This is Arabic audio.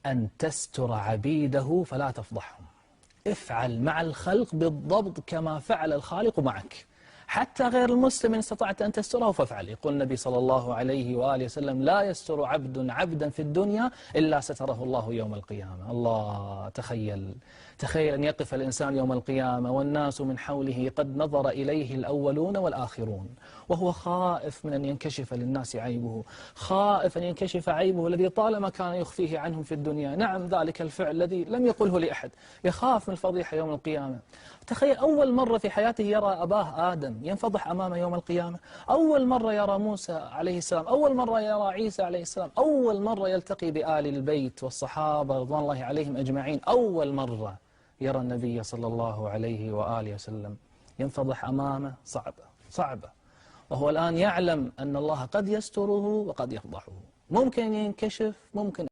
أن تستر عبيده فلا تفضحهم. افعل مع الخلق بالضبط كما فعل الخالق معك، حتى غير المسلم إن استطعت أن تستره فافعل. يقول النبي صلى الله عليه وآله وسلم: لا يستر عبد عبدا في الدنيا إلا ستره الله يوم القيامة. الله، تخيل أن يقف الإنسان يوم القيامة والناس من حوله قد نظر إليه الأولون والآخرون، وهو خائف من أن ينكشف للناس عيبه، خائف أن ينكشف عيبه الذي طالما كان يخفيه عنهم في الدنيا. نعم، ذلك الفعل الذي لم يقله لأحد، يخاف من الفضيحة يوم القيامة. تخيل أول مرة في حياته يرى أباه آدم ينفضح أمامه يوم القيامة، أول مرة يرى موسى عليه السلام، أول مرة يرى عيسى عليه السلام، أول مرة يلتقي بآل البيت والصحابة رضوان الله عليهم أجمعين، أول مرة يرى النبي صلى الله عليه وآله وسلم ينفضح أمامه. صعبة. وهو الآن يعلم أن الله قد يستره وقد يفضحه، ممكن ينكشف، ممكن